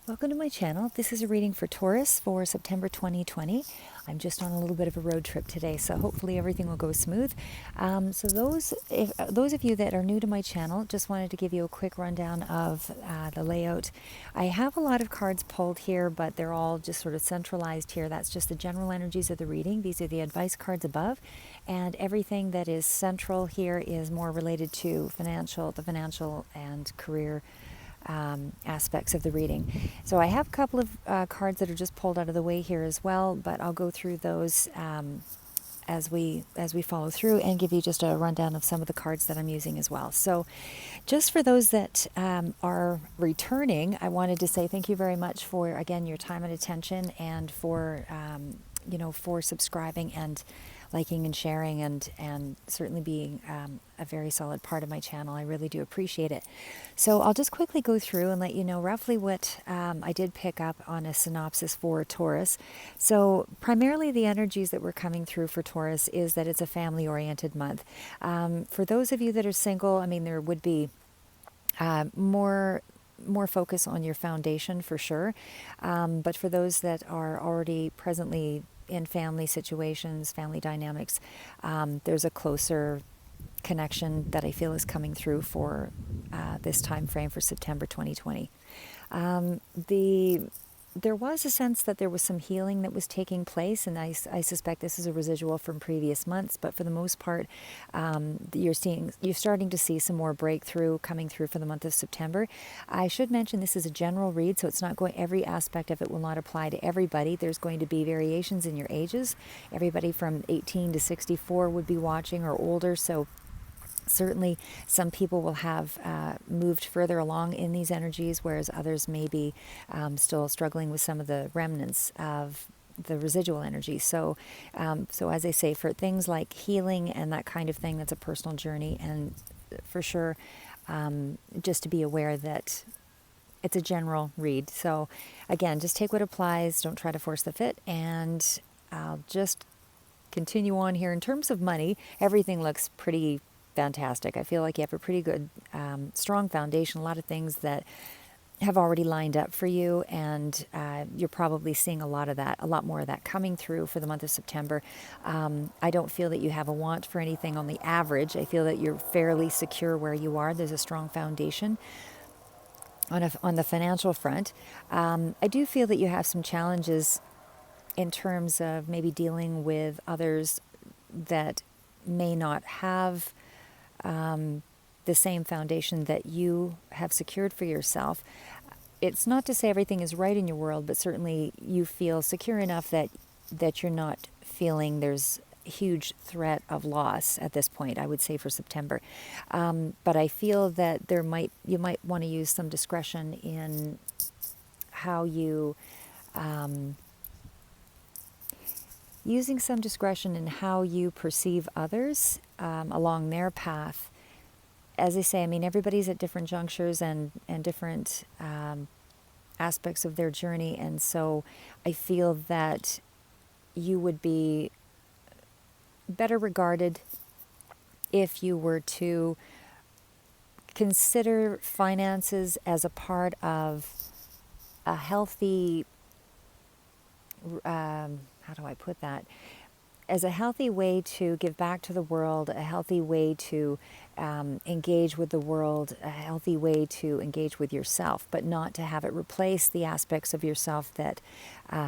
Welcome to my channel. This is a reading for Taurus for September 2020. I'm just on a little bit of a road trip today, so hopefully everything will go smooth. So those of you that are new to my channel, just wanted to give you a quick rundown of the layout. I have a lot of cards pulled here, but they're all just sort of centralized here. That's just the general energies of the reading. These are the advice cards above, and everything that is central here is more related to the financial and career aspects of the reading. So I have a couple of cards that are just pulled out of the way here as well, but I'll go through those as we follow through and give you just a rundown of some of the cards that I'm using as well. So just for those that are returning, I wanted to say thank you very much for, again, your time and attention, and for for subscribing and liking and sharing, and certainly being a very solid part of my channel. I really do appreciate it. So I'll just quickly go through and let you know roughly what I did pick up on a synopsis for Taurus. So primarily the energies that were coming through for Taurus is that it's a family-oriented month. For those of you that are single, I mean, there would be more focus on your foundation for sure. But for those that are already presently in family situations, family dynamics, there's a closer connection that I feel is coming through for this time frame for September 2020. There was a sense that there was some healing that was taking place, and I suspect this is a residual from previous months, but for the most part, you're starting to see some more breakthrough coming through for the month of September. I should mention this is a general read, so it's not going, every aspect of it will not apply to everybody. There's going to be variations in your ages. Everybody from 18 to 64 would be watching, or older, so certainly some people will have moved further along in these energies, whereas others may be still struggling with some of the remnants of the residual energy. So as I say, for things like healing and that kind of thing, that's a personal journey, and for sure, just to be aware that it's a general read. So again, just take what applies, don't try to force the fit, and I'll just continue on here. In terms of money, everything looks pretty fantastic. I feel like you have a pretty good, strong foundation, a lot of things that have already lined up for you, and you're probably seeing a lot more of that coming through for the month of September. I don't feel that you have a want for anything on the average. I feel that you're fairly secure where you are. There's a strong foundation on the financial front. I do feel that you have some challenges in terms of maybe dealing with others that may not have the same foundation that you have secured for yourself. It's not to say everything is right in your world, but certainly you feel secure enough that you're not feeling there's a huge threat of loss at this point, I would say, for September. But I feel that you might want to use some discretion in how you using some discretion in how you perceive others along their path. As I say, I mean, everybody's at different junctures and different aspects of their journey, and so I feel that you would be better regarded if you were to consider finances as a part of a healthy how do I put that? As a healthy way to give back to the world, a healthy way to engage with the world, a healthy way to engage with yourself, but not to have it replace the aspects of yourself that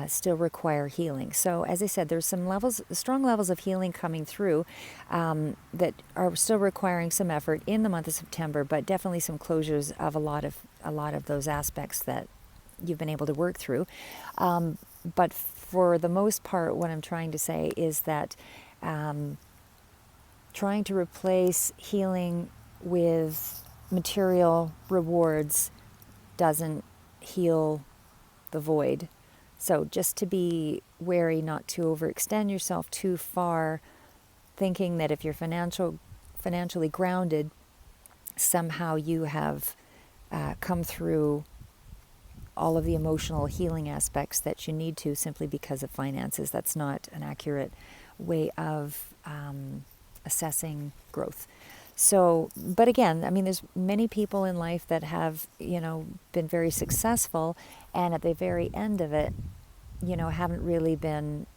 still require healing. So as I said, there's some strong levels of healing coming through that are still requiring some effort in the month of September, but definitely some closures of a lot of those aspects that you've been able to work through. But for the most part, what I'm trying to say is that trying to replace healing with material rewards doesn't heal the void. So just to be wary not to overextend yourself too far, thinking that if you're financially grounded, somehow you have come through all of the emotional healing aspects that you need to simply because of finances. That's not an accurate way of assessing growth. So, but again, I mean, there's many people in life that have, been very successful, and at the very end of it, haven't really been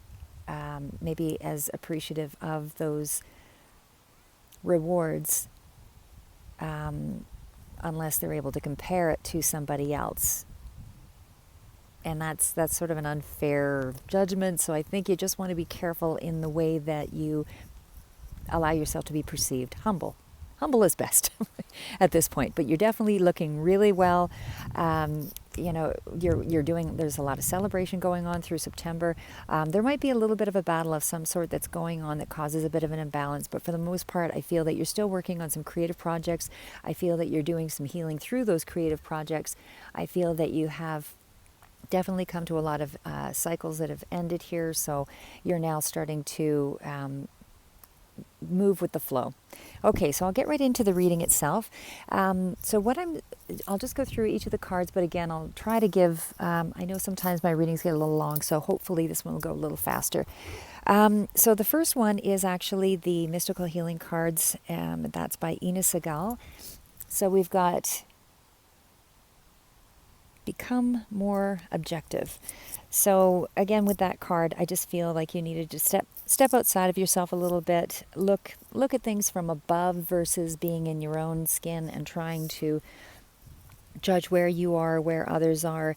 maybe as appreciative of those rewards, unless they're able to compare it to somebody else. And that's sort of an unfair judgment. So I think you just want to be careful in the way that you allow yourself to be perceived. Humble is best at this point, but you're definitely looking really well. You're doing, there's a lot of celebration going on through September. There might be a little bit of a battle of some sort that's going on that causes a bit of an imbalance, but for the most part, I feel that you're still working on some creative projects. I feel that you're doing some healing through those creative projects. I feel that you have definitely come to a lot of cycles that have ended here, so you're now starting to move with the flow. Okay, so I'll get right into the reading itself. I'll just go through each of the cards, but again, I'll try to give, I know sometimes my readings get a little long, so hopefully this one will go a little faster. So the first one is actually the Mystical Healing cards. That's by Ina Segal. So we've got Become More Objective. So again, with that card, I just feel like you needed to step outside of yourself a little bit. Look at things from above versus being in your own skin and trying to judge where you are, where others are.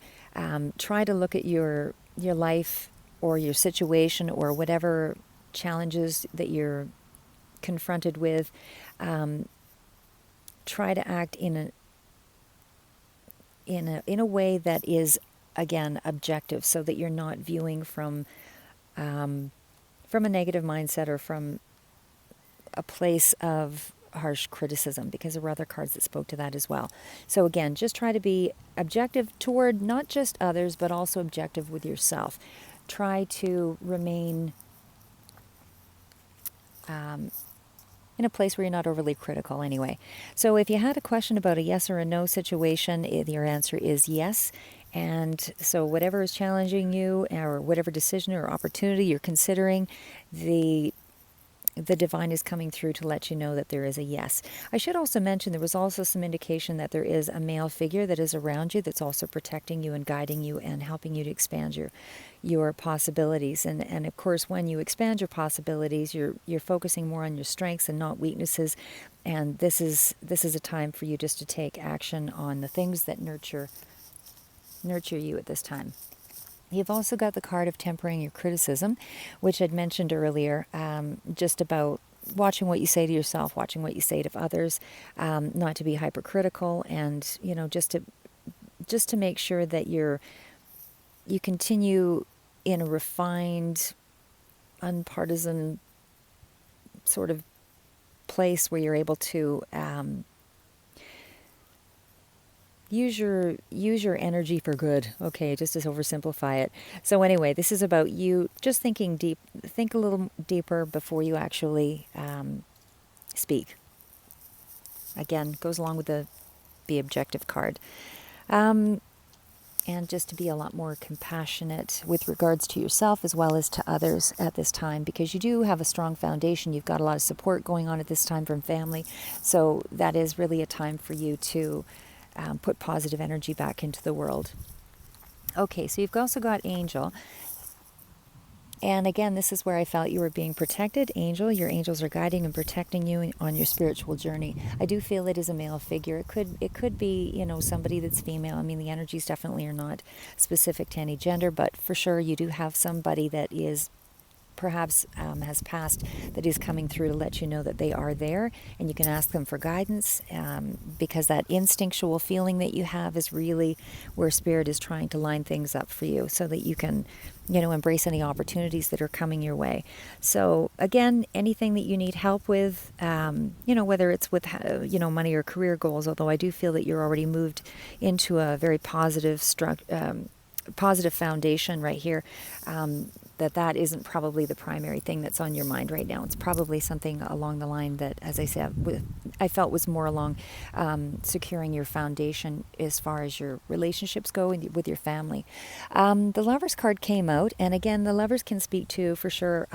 Try to look at your life or your situation or whatever challenges that you're confronted with. Try to act in a way that is, again, objective, so that you're not viewing from a negative mindset or from a place of harsh criticism, because there were other cards that spoke to that as well. So again, just try to be objective toward not just others, but also objective with yourself. Try to remain in a place where you're not overly critical anyway. So if you had a question about a yes or a no situation, your answer is yes. And so whatever is challenging you, or whatever decision or opportunity you're considering, the divine is coming through to let you know that there is a yes. I should also mention there was also some indication that there is a male figure that is around you that's also protecting you and guiding you and helping you to expand your possibilities. And of course, when you expand your possibilities, you're focusing more on your strengths and not weaknesses. And this is a time for you just to take action on the things that nurture you at this time. You've also got the card of tempering your criticism, which I'd mentioned earlier, just about watching what you say to yourself, watching what you say to others, not to be hypercritical, and just to make sure that you continue in a refined, unpartisan sort of place where you're able to use your energy for good. Okay, just to oversimplify it. So anyway, this is about you just thinking deep. Think a little deeper before you actually speak. Again, goes along with the be objective card. And just to be a lot more compassionate with regards to yourself as well as to others at this time, because you do have a strong foundation. You've got a lot of support going on at this time from family. So that is really a time for you to put positive energy back into the world. Okay, so you've also got Angel. And again, this is where I felt you were being protected. Angel, your angels are guiding and protecting you on your spiritual journey. I do feel it is a male figure. It could be, somebody that's female. I mean, the energies definitely are not specific to any gender, but for sure you do have somebody that is perhaps has passed, that is coming through to let you know that they are there, and you can ask them for guidance, because that instinctual feeling that you have is really where Spirit is trying to line things up for you, so that you can embrace any opportunities that are coming your way. So again, anything that you need help with, whether it's with money or career goals, although I do feel that you're already moved into a very positive positive foundation right here, that isn't probably the primary thing that's on your mind right now. It's probably something along the line that, as I said, I felt was more along securing your foundation as far as your relationships go with your family. The Lovers card came out, and again, the Lovers can speak to, for sure,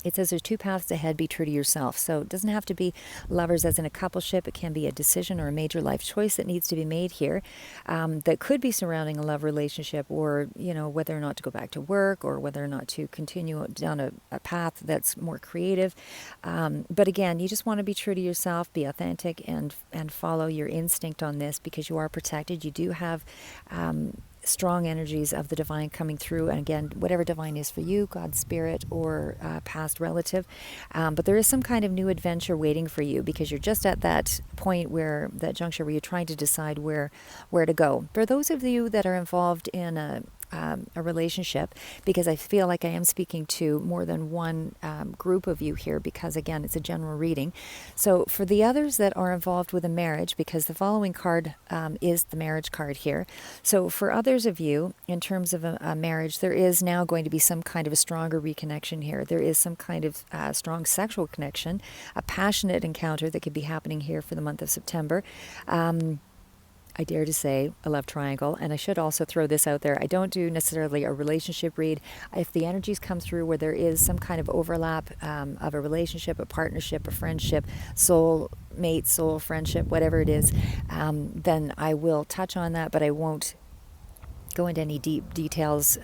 it says there's two paths ahead, be true to yourself. So it doesn't have to be lovers as in a coupleship. It can be a decision or a major life choice that needs to be made here, that could be surrounding a love relationship, or, whether or not to go back to work, or whether or not to continue down a path that's more creative. But again, you just want to be true to yourself, be authentic, and follow your instinct on this, because you are protected. You do have strong energies of the divine coming through, and again, whatever divine is for you, God's spirit or past relative, but there is some kind of new adventure waiting for you, because you're just at that point, where that juncture where you're trying to decide where to go. For those of you that are involved in a relationship, because I feel like I am speaking to more than one group of you here, because again, it's a general reading. So for the others that are involved with a marriage, because the following card is the marriage card here. So for others of you, in terms of a marriage, there is now going to be some kind of a stronger reconnection here. There is some kind of strong sexual connection, a passionate encounter that could be happening here for the month of September. I dare to say a love triangle. And I should also throw this out there. I don't do necessarily a relationship read. If the energies come through where there is some kind of overlap of a relationship, a partnership, a friendship, soul mate, soul friendship, whatever it is, then I will touch on that, but I won't go into any deep details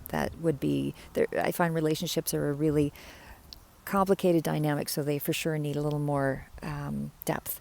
that would be there. I find relationships are a really complicated dynamic, so they for sure need a little more depth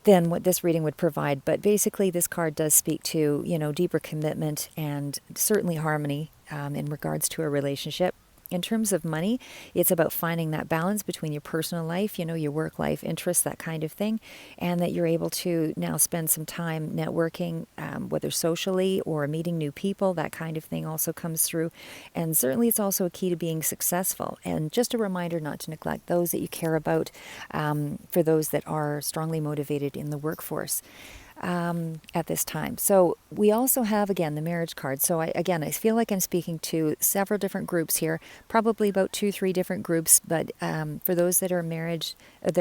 than what this reading would provide. But basically, this card does speak to, deeper commitment and certainly harmony in regards to a relationship. In terms of money, it's about finding that balance between your personal life, your work life interests, that kind of thing, and that you're able to now spend some time networking, whether socially or meeting new people, that kind of thing also comes through. And certainly it's also a key to being successful. And just a reminder not to neglect those that you care about, for those that are strongly motivated in the workforce at this time. So we also have, again, the marriage card. So I feel like I'm speaking to several different groups here, probably about 2-3 different groups. But for those that are married, it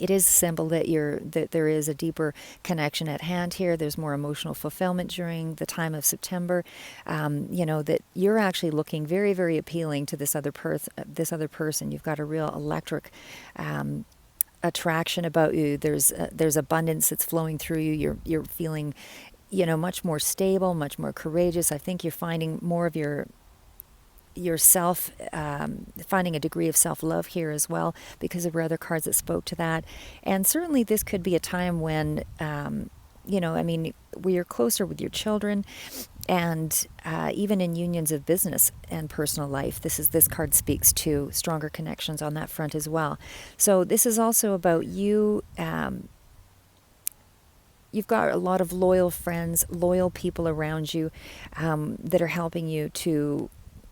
is a symbol that there is a deeper connection at hand here. There's more emotional fulfillment during the time of September. That you're actually looking very, very appealing to this other person. You've got a real electric attraction about you. There's abundance that's flowing through you. You're feeling, much more stable, much more courageous. I think you're finding more of yourself, finding a degree of self-love here as well, because there were other cards that spoke to that. And certainly this could be a time when we are closer with your children, and even in unions of business and personal life. This card speaks to stronger connections on that front as well. So this is also about you. You've got a lot of loyal friends, loyal people around you that are helping you to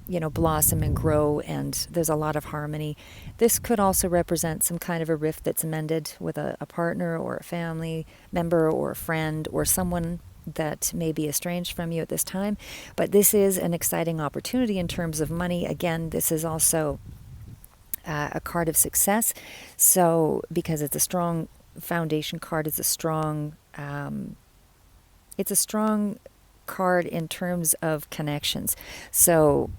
blossom and grow, and there's a lot of harmony. This could also represent some kind of a rift that's mended with a partner or a family member or a friend or someone that may be estranged from you at this time. But this is an exciting opportunity in terms of money. Again, this is also a card of success. So because it's a strong foundation card, it's a strong card in terms of connections. So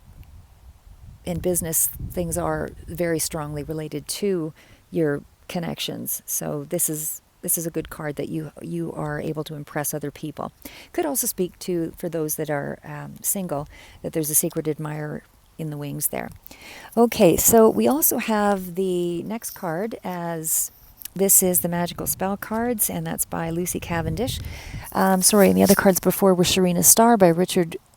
in business, things are very strongly related to your connections. So this is a good card that you are able to impress other people. Could also speak to, for those that are single, that there's a secret admirer in the wings there. Okay, so we also have the next card, as this is the Magical Spell cards, and that's by Lucy Cavendish. And the other cards before were Sharina Starr by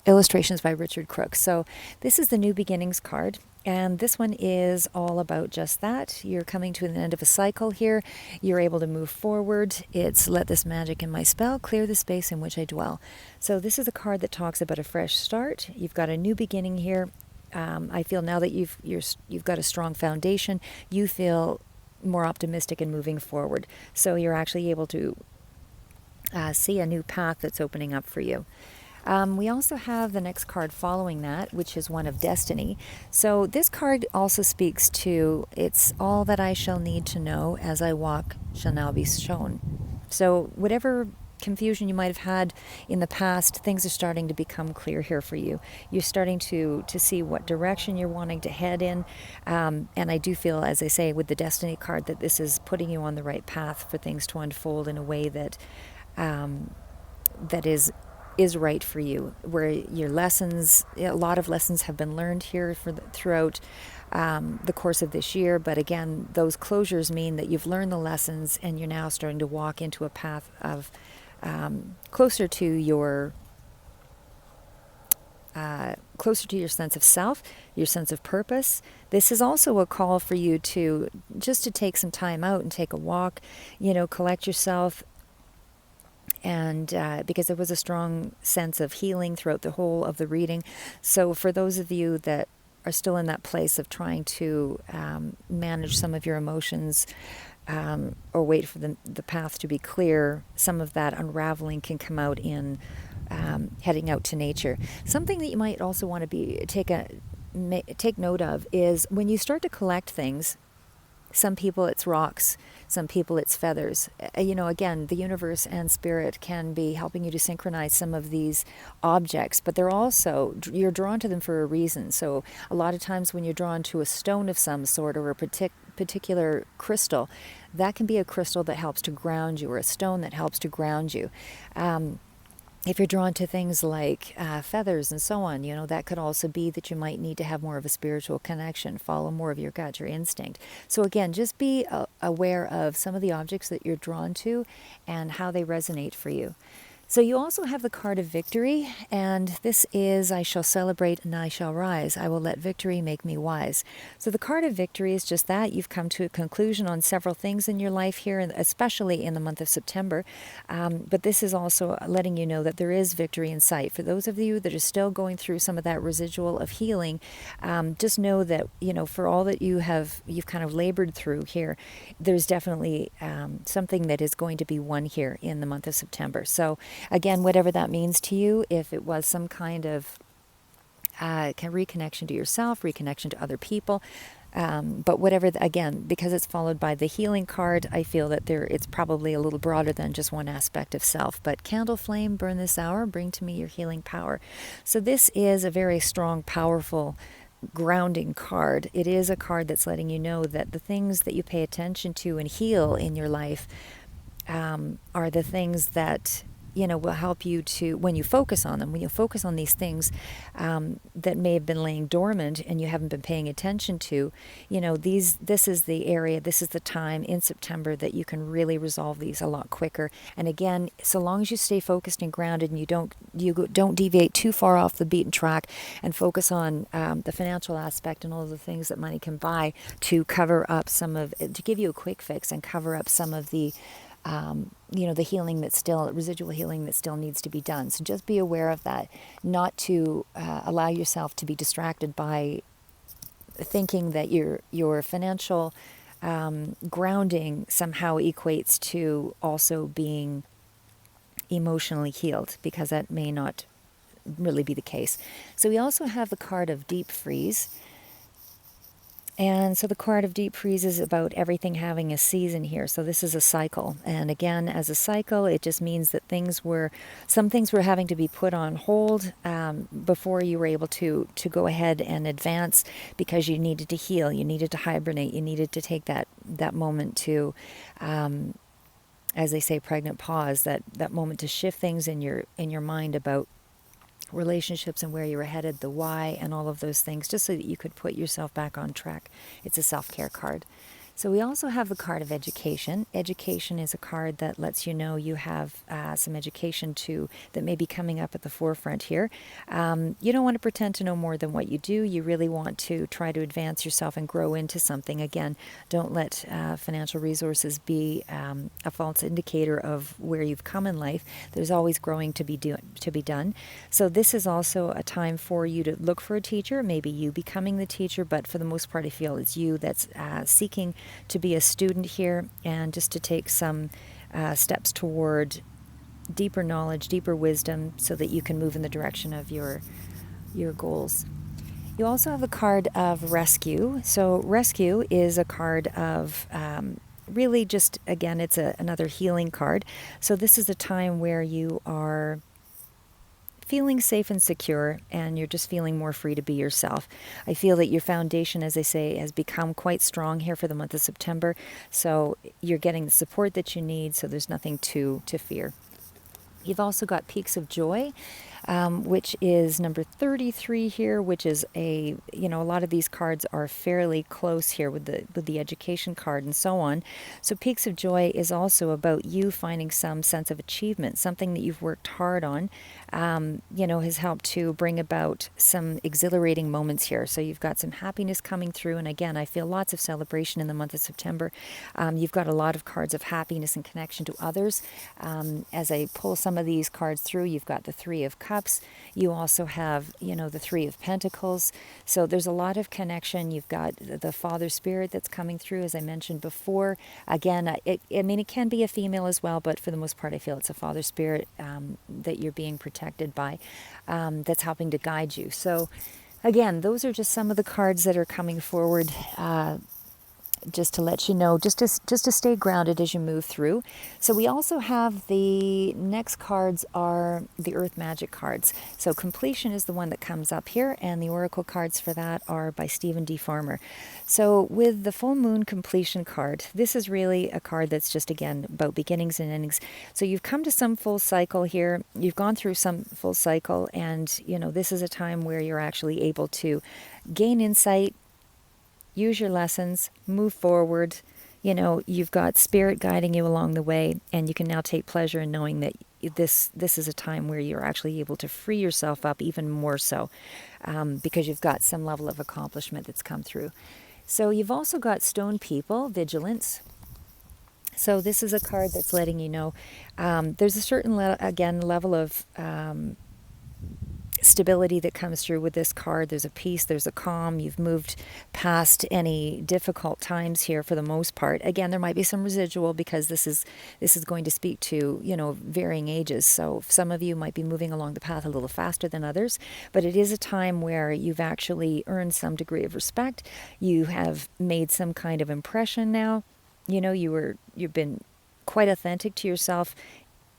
illustrations by Richard Crook. So this is the New Beginnings card, and this one is all about just that. You're coming to an end of a cycle here. You're able to move forward. It's let this magic in my spell clear the space in which I dwell. So this is a card that talks about a fresh start. You've got a new beginning here. I feel now that you've got a strong foundation, you feel more optimistic in moving forward. So you're actually able to see a new path that's opening up for you. We also have the next card following that, which is one of destiny. So this card also speaks to, it's all that I shall need to know as I walk shall now be shown. So whatever confusion you might have had in the past, things are starting to become clear here for you. You're starting to see what direction you're wanting to head in. And I do feel, as I say, with the Destiny card, that this is putting you on the right path for things to unfold in a way that that is right for you, where your lessons, a lot of lessons have been learned here throughout the course of this year. But again, those closures mean that you've learned the lessons and you're now starting to walk into a path of closer to your sense of self, your sense of purpose. This is also a call for you to just to take some time out and take a walk, collect yourself. And because there was a strong sense of healing throughout the whole of the reading. So for those of you that are still in that place of trying to manage some of your emotions or wait for the path to be clear, some of that unraveling can come out in heading out to nature. Something that you might also want to take note of is when you start to collect things. Some people it's rocks, some people it's feathers. Again, the universe and spirit can be helping you to synchronize some of these objects, but you're drawn to them for a reason. So a lot of times when you're drawn to a stone of some sort or a particular crystal, that can be a crystal that helps to ground you or a stone that helps to ground you. If you're drawn to things like feathers and so on, that could also be that you might need to have more of a spiritual connection, follow more of your gut, your instinct. So again, just be aware of some of the objects that you're drawn to and how they resonate for you. So you also have the card of victory, and this is, I shall celebrate and I shall rise. I will let victory make me wise. So the card of victory is just that. You've come to a conclusion on several things in your life here, especially in the month of September. But this is also letting you know that there is victory in sight. For those of you that are still going through some of that residual of healing, just know that, for all that you've kind of labored through here, there's definitely something that is going to be won here in the month of September. So again, whatever that means to you, if it was some kind of reconnection to yourself, reconnection to other people, but whatever, again, because it's followed by the healing card, I feel that it's probably a little broader than just one aspect of self. But candle flame, burn this hour, bring to me your healing power. So this is a very strong, powerful, grounding card. It is a card that's letting you know that the things that you pay attention to and heal in your life are the things that will help you to, when you focus on them, when you focus on these things that may have been laying dormant and you haven't been paying attention to, this is the area, this is the time in September that you can really resolve these a lot quicker. And again, so long as you stay focused and grounded and you don't deviate too far off the beaten track and focus on the financial aspect and all of the things that money can buy to cover up to give you a quick fix and cover up some of the the healing residual healing that still needs to be done. So just be aware of that, not to allow yourself to be distracted by thinking that your financial grounding somehow equates to also being emotionally healed, because that may not really be the case. So we also have the card of deep freeze. And so the card of deep freeze is about everything having a season here. So this is a cycle. And again, as a cycle, it just means that some things were having to be put on hold before you were able to go ahead and advance, because you needed to heal, you needed to hibernate, you needed to take that moment to, as they say, pregnant pause, that moment to shift things in your mind about relationships and where you were headed, the why, and all of those things, just so that you could put yourself back on track. It's a self-care card. So we also have the card of education. Education is a card that lets you know you have some education that may be coming up at the forefront here. You don't want to pretend to know more than what you do. You really want to try to advance yourself and grow into something. Again, don't let financial resources be a false indicator of where you've come in life. There's always growing to be done. So this is also a time for you to look for a teacher, maybe you becoming the teacher, but for the most part I feel it's you that's seeking to be a student here, and just to take some steps toward deeper knowledge, deeper wisdom, so that you can move in the direction of your goals. You also have the card of rescue. So rescue is a card of really just, again, it's another healing card. So this is a time where you are feeling safe and secure, and you're just feeling more free to be yourself. I feel that your foundation, as I say, has become quite strong here for the month of September. So you're getting the support that you need, so there's nothing to fear. You've also got Peaks of Joy, which is number 33 here, which is a lot of these cards are fairly close here with the education card and so on. So Peaks of Joy is also about you finding some sense of achievement, something that you've worked hard on, has helped to bring about some exhilarating moments here. So you've got some happiness coming through, and again, I feel lots of celebration in the month of September. You've got a lot of cards of happiness and connection to others. As I pull some of these cards through, you've got the Three of Cups. You also have, the Three of Pentacles. So there's a lot of connection. You've got the Father Spirit that's coming through, as I mentioned before. Again, it can be a female as well, but for the most part, I feel it's a Father Spirit that you're being protected by, that's helping to guide you. So again, those are just some of the cards that are coming forward, just to let you know, just to stay grounded as you move through. So we also have the next cards are the Earth Magic cards. So Completion is the one that comes up here, and the Oracle cards for that are by Stephen D. Farmer. So with the Full Moon Completion card, this is really a card that's just, again, about beginnings and endings. So you've come to some full cycle here. You've gone through some full cycle, and, this is a time where you're actually able to gain insight, use your lessons, move forward. You've got spirit guiding you along the way, and you can now take pleasure in knowing that this is a time where you're actually able to free yourself up even more so, because you've got some level of accomplishment that's come through. So you've also got Stone People, Vigilance. So this is a card that's letting you know there's a certain, level of stability that comes through with this card. There's a peace, there's a calm. You've moved past any difficult times here for the most part. Again, there might be some residual because this is going to speak to, varying ages. So some of you might be moving along the path a little faster than others, but it is a time where you've actually earned some degree of respect. You have made some kind of impression now. You've been quite authentic to yourself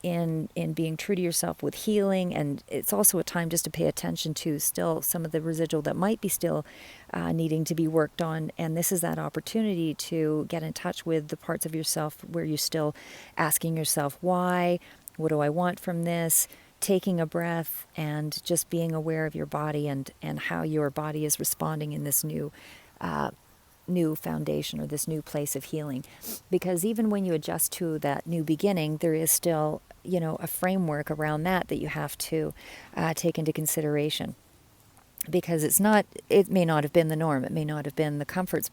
in being true to yourself with healing, and it's also a time just to pay attention to still some of the residual that might be still needing to be worked on. And this is that opportunity to get in touch with the parts of yourself where you're still asking yourself, why? What do I want from this? Taking a breath and just being aware of your body and how your body is responding in this new foundation or this new place of healing. Because even when you adjust to that new beginning, there is still, a framework around that you have to take into consideration. Because it may not have been the norm. It may not have been the comfort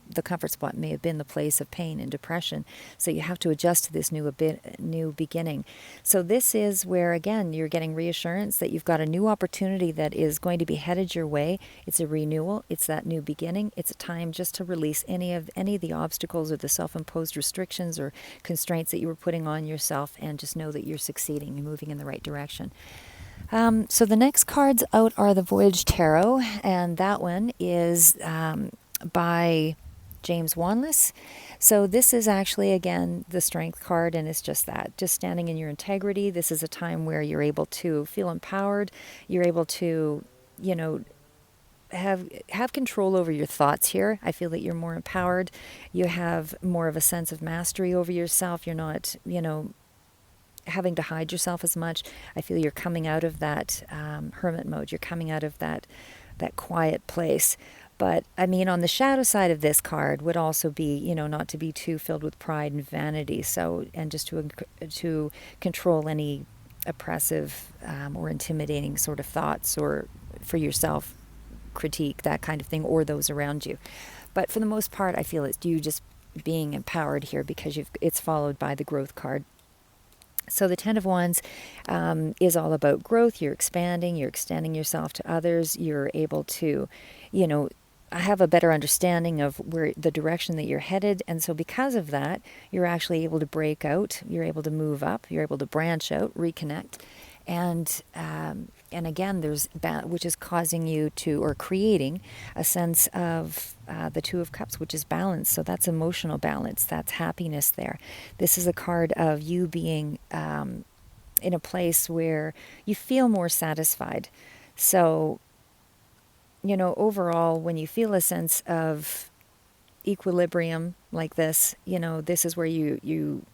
spot may have been the place of pain and depression. So you have to adjust to this new beginning. So this is where, again, you're getting reassurance that you've got a new opportunity that is going to be headed your way. It's a renewal. It's that new beginning. It's a time just to release any of the obstacles or the self-imposed restrictions or constraints that you were putting on yourself, and just know that you're succeeding and moving in the right direction. So the next cards out are the Voyage Tarot, and that one is by James Wanless. So this is actually, again, the Strength card, and it's just that, just standing in your integrity. This is a time where you're able to feel empowered. You're able to, have control over your thoughts here. I feel that you're more empowered. You have more of a sense of mastery over yourself. You're not, having to hide yourself as much. I feel you're coming out of that hermit mode. You're coming out of that quiet place. But on the shadow side of this card would also be, not to be too filled with pride and vanity. So, and just to control any oppressive or intimidating sort of thoughts, or for yourself, critique, that kind of thing, or those around you. But for the most part, I feel it's you just being empowered here, because it's followed by the Growth card. So the Ten of Wands is all about growth. You're expanding, you're extending yourself to others. You're able to, have a better understanding of where the direction that you're headed. And so because of that, you're actually able to break out. You're able to move up. You're able to branch out, reconnect. And and again, which is causing you to, or creating a sense of the Two of Cups, which is balance. So that's emotional balance. That's happiness there. This is a card of you being in a place where you feel more satisfied. So, overall, when you feel a sense of equilibrium like this, this is where you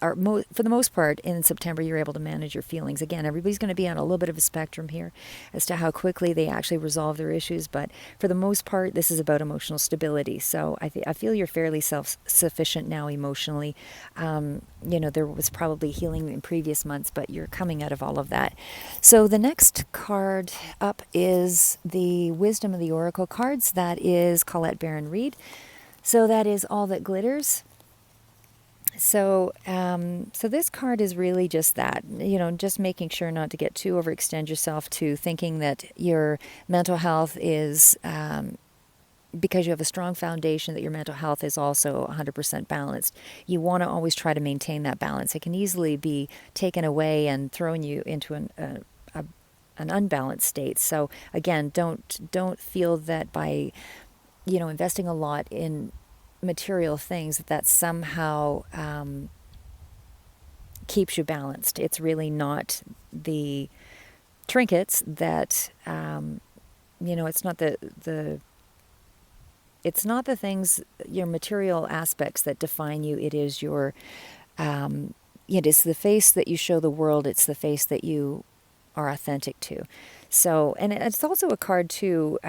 are, for the most part, in September, you're able to manage your feelings. Again, everybody's going to be on a little bit of a spectrum here as to how quickly they actually resolve their issues. But for the most part, this is about emotional stability. So I feel you're fairly self-sufficient now emotionally. There was probably healing in previous months, but you're coming out of all of that. So the next card up is the Wisdom of the Oracle cards. That is Colette Baron Reid. So that is All That Glitters. So this card is really just that, just making sure not to get too overextend yourself to thinking that your mental health is, because you have a strong foundation, that your mental health is also 100% balanced. You want to always try to maintain that balance. It can easily be taken away and thrown you into an unbalanced state. So again, don't feel that by, investing a lot in material things that somehow keeps you balanced. It's really not the trinkets that it's not it's not the things, your material aspects that define you. It is it is the face that you show the world. It's the face that you are authentic to. So, and it's also a card to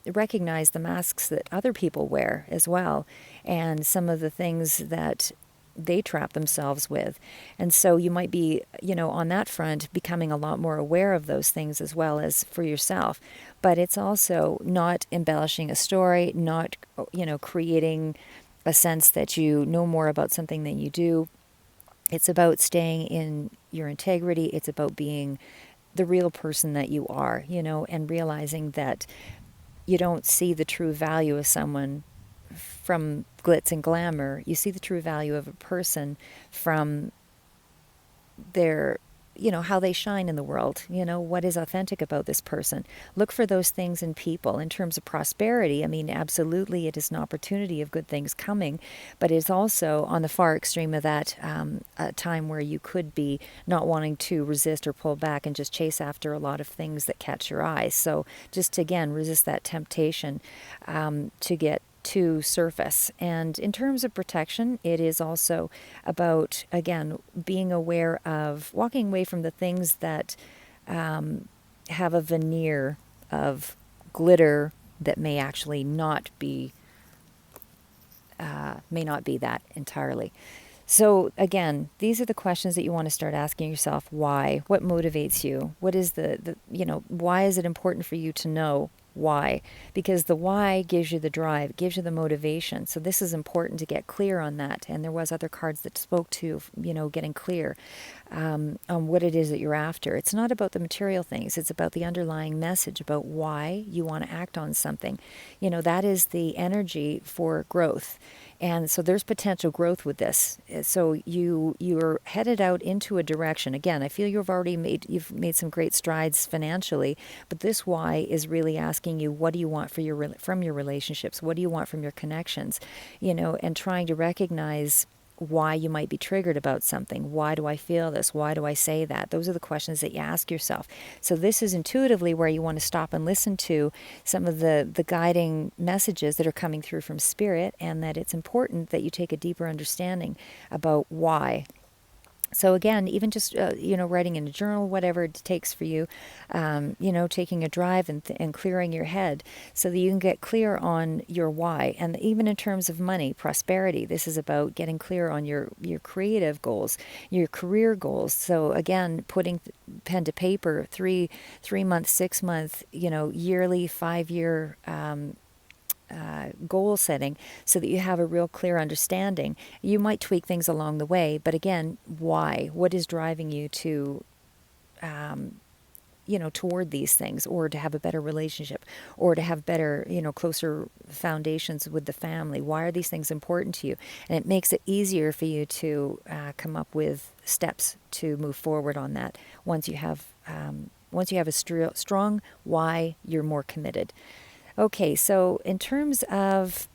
recognize the masks that other people wear as well, and some of the things that they trap themselves with. And so you might be, on that front, becoming a lot more aware of those things as well as for yourself. But it's also not embellishing a story, not, creating a sense that you know more about something than you do. It's about staying in your integrity. It's about being the real person that you are, and realizing that you don't see the true value of someone from glitz and glamour. You see the true value of a person from their, how they shine in the world. What is authentic about this person. Look for those things in people. In terms of prosperity, I mean, absolutely, it is an opportunity of good things coming, but it's also on the far extreme of that, a time where you could be not wanting to resist or pull back and just chase after a lot of things that catch your eye. So just, again, resist that temptation to get to surface. And in terms of protection, it is also about, again, being aware of walking away from the things that have a veneer of glitter that may actually not be that entirely. So again, these are the questions that you want to start asking yourself. Why? What motivates you? What is why is it important for you to know why? Because the why gives you the drive, gives you the motivation. So this is important to get clear on that. And there was other cards that spoke to, getting clear on what it is that you're after. It's not about the material things. It's about the underlying message about why you want to act on something. That is the energy for growth. And so there's potential growth with this. So you're headed out into a direction. Again, I feel you've made some great strides financially, but this why is really asking you, what do you want from your relationships? What do you want from your connections? And trying to recognize why you might be triggered about something. Why do I feel this? Why do I say that? Those are the questions that you ask yourself. So this is intuitively where you want to stop and listen to some of the guiding messages that are coming through from spirit, and that it's important that you take a deeper understanding about why. So again, even just, writing in a journal, whatever it takes for you, taking a drive and clearing your head so that you can get clear on your why. And even in terms of money, prosperity, this is about getting clear on your creative goals, your career goals. So again, putting pen to paper, 3-month, 6-month, yearly, 5-year, goal setting, so that you have a real clear understanding. You might tweak things along the way, but again, why? What is driving you to, toward these things, or to have a better relationship, or to have better, closer foundations with the family? Why are these things important to you? And it makes it easier for you to come up with steps to move forward on that once you have once you have a strong why, you're more committed. Okay, so in terms of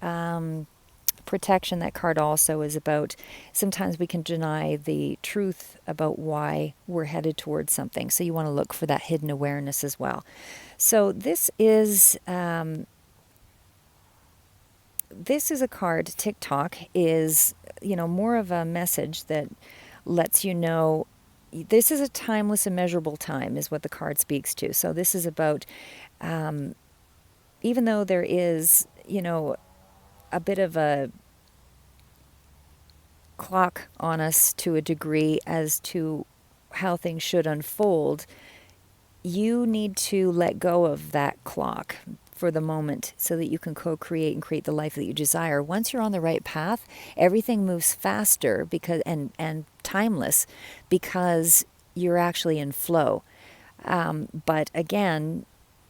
protection, that card also is about sometimes we can deny the truth about why we're headed towards something. So you want to look for that hidden awareness as well. So this is a card. TikTok is, more of a message that lets you know this is a timeless, immeasurable time is what the card speaks to. So this is about, even though there is, a bit of a clock on us to a degree as to how things should unfold, you need to let go of that clock for the moment so that you can co-create and create the life that you desire. Once you're on the right path, everything moves faster because and timeless because you're actually in flow. But again,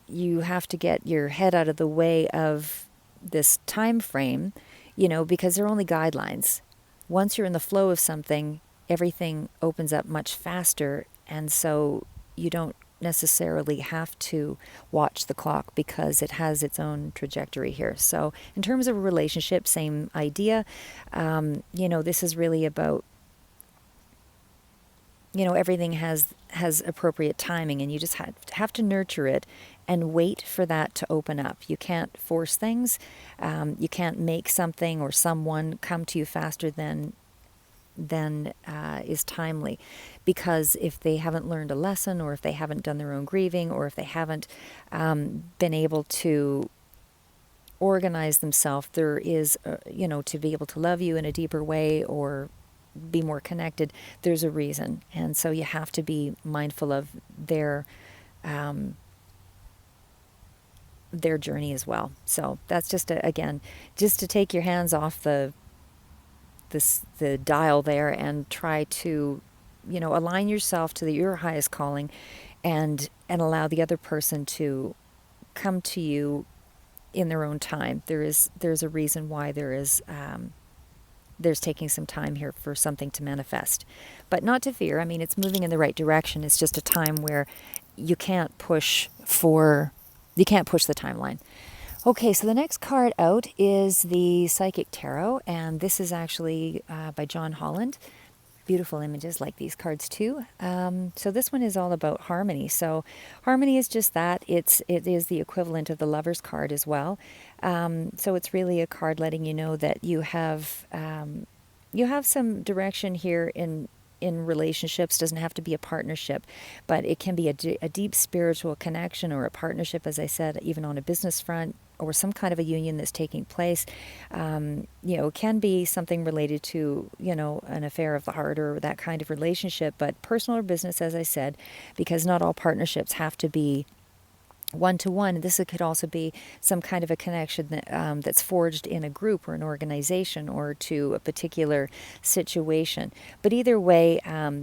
you have to get your head out of the way of this time frame, because they're only guidelines. Once you're in the flow of something, everything opens up much faster, and so you don't necessarily have to watch the clock because it has its own trajectory here. So in terms of a relationship, same idea. This is really about, everything has appropriate timing, and you just have to nurture it and wait for that to open up. You can't force things. You can't make something or someone come to you faster than is timely, because if they haven't learned a lesson, or if they haven't done their own grieving, or if they haven't been able to organize themselves, there is, to be able to love you in a deeper way or be more connected, there's a reason. And so you have to be mindful of their journey as well. So that's just just to take your hands off the dial there and try to, align yourself to your highest calling, and allow the other person to come to you in their own time. There's a reason why there's taking some time here for something to manifest, but not to fear. I mean, it's moving in the right direction. It's just a time where you can't push the timeline. Okay, so the next card out is the Psychic Tarot, and this is actually by John Holland. Beautiful images like these cards too. So this one is all about harmony. So harmony is just that. It is the equivalent of the Lover's card as well. So it's really a card letting you know that you have some direction here in relationships. Doesn't have to be a partnership, but it can be a deep spiritual connection or a partnership, as I said, even on a business front, or some kind of a union that's taking place. It can be something related to, an affair of the heart or that kind of relationship, but personal or business, as I said, because not all partnerships have to be one-to-one. This could also be some kind of a connection that's forged in a group or an organization or to a particular situation. But either way,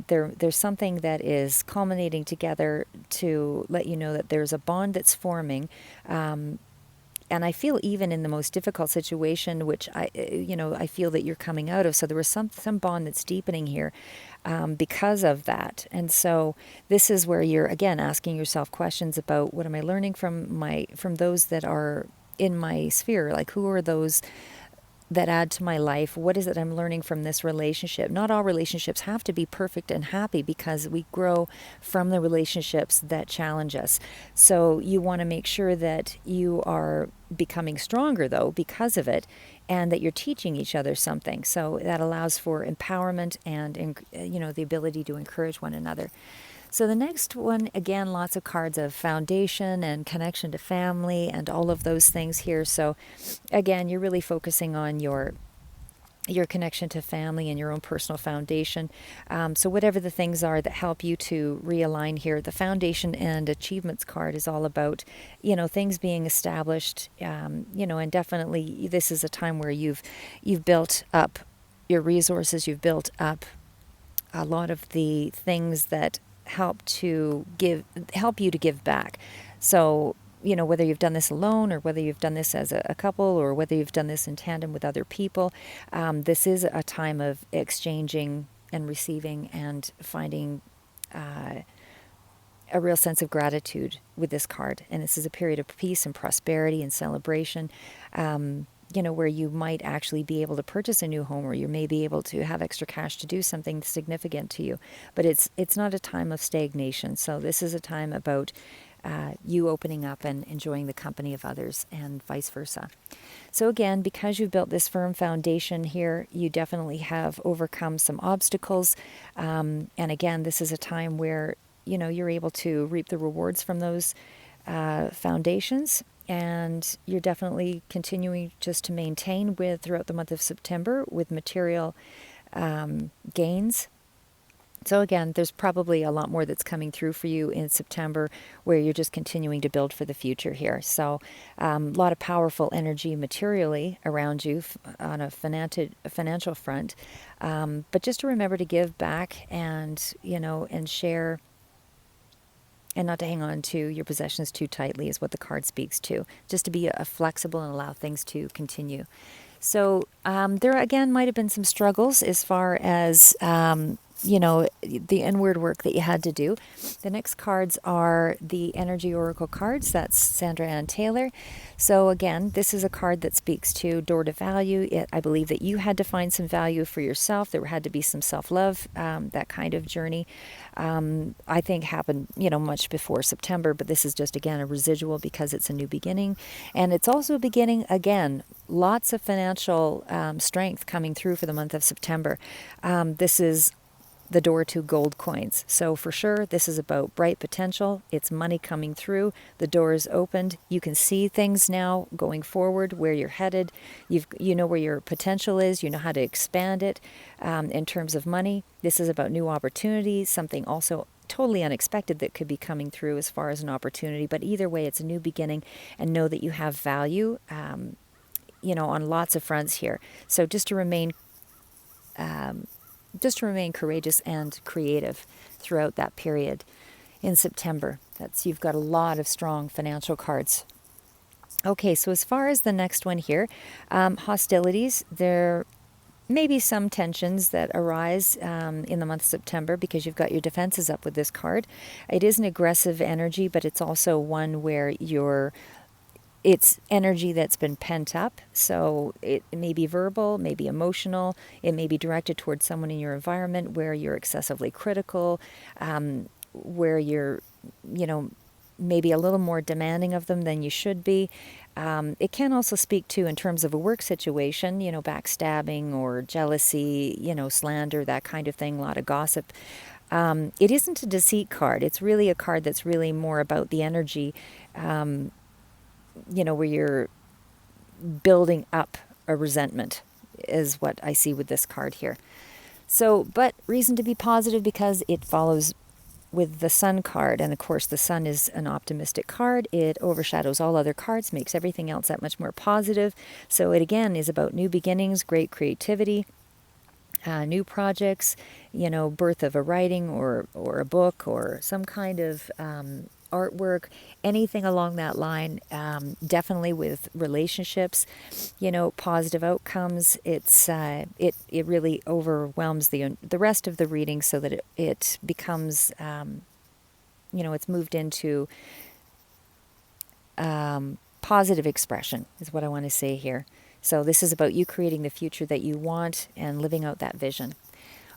there's something that is culminating together to let you know that there's a bond that's forming. And I feel even in the most difficult situation, which I feel that you're coming out of. So there was some bond that's deepening here because of that. And so this is where you're again asking yourself questions about, what am I learning from those that are in my sphere? Like, who are those that add to my life? What is it I'm learning from this relationship? Not all relationships have to be perfect and happy, because we grow from the relationships that challenge us. So you want to make sure that you are becoming stronger, though, because of it, and that you're teaching each other something. So that allows for empowerment and the ability to encourage one another. So the next one, again, lots of cards of foundation and connection to family and all of those things here. So again, you're really focusing on your connection to family and your own personal foundation. So whatever the things are that help you to realign here, the foundation and achievements card is all about, things being established, and definitely this is a time where you've built up your resources, you've built up a lot of the things that help you to give back. So, whether you've done this alone, or whether you've done this as a couple, or whether you've done this in tandem with other people, this is a time of exchanging and receiving and finding a real sense of gratitude with this card. And this is a period of peace and prosperity and celebration, where you might actually be able to purchase a new home, or you may be able to have extra cash to do something significant to you. But it's not a time of stagnation. So this is a time about you opening up and enjoying the company of others, and vice versa. So again, because you've built this firm foundation here, you definitely have overcome some obstacles. And again, this is a time where, you're able to reap the rewards from those foundations. And you're definitely continuing just to maintain with throughout the month of September with material gains. So again, there's probably a lot more that's coming through for you in September, where you're just continuing to build for the future here. So a lot of powerful energy materially around you on a financial front. But just to remember to give back and, and share, and not to hang on to your possessions too tightly is what the card speaks to. Just to be flexible and allow things to continue. So there again might have been some struggles as far as the inward work that you had to do. The next cards are the Energy Oracle cards. That's Sandra Ann Taylor. So again, this is a card that speaks to door to value. I believe that you had to find some value for yourself. There had to be some self-love, that kind of journey. I think happened, much before September, but this is just, again, a residual because it's a new beginning. And it's also a beginning, again, lots of financial strength coming through for the month of September. This is the door to gold coins. So for sure, this is about bright potential. It's money coming through. The door is opened. You can see things now going forward, where you're headed. You know where your potential is. You know how to expand it in terms of money. This is about new opportunities, something also totally unexpected that could be coming through as far as an opportunity. But either way, it's a new beginning, and know that you have value, on lots of fronts here. So just to remain courageous and creative throughout that period in September. You've got a lot of strong financial cards. Okay, so as far as the next one here, hostilities, there may be some tensions that arise in the month of September because you've got your defenses up with this card. It is an aggressive energy, but it's also one where it's energy that's been pent up. So it may be verbal, may be emotional. It may be directed towards someone in your environment where you're excessively critical, where you're, maybe a little more demanding of them than you should be. It can also speak to, in terms of a work situation, backstabbing or jealousy, slander, that kind of thing, a lot of gossip. It isn't a deceit card. It's really a card that's really more about the energy, where you're building up a resentment is what I see with this card here. So, but reason to be positive because it follows with the Sun card. And of course, the Sun is an optimistic card. It overshadows all other cards, makes everything else that much more positive. So it again is about new beginnings, great creativity, new projects, birth of a writing or a book or some kind of artwork, anything along that line. Definitely with relationships, positive outcomes. It really overwhelms the rest of the reading, so that it becomes it's moved into positive expression is what I want to say here. So this is about you creating the future that you want and living out that vision.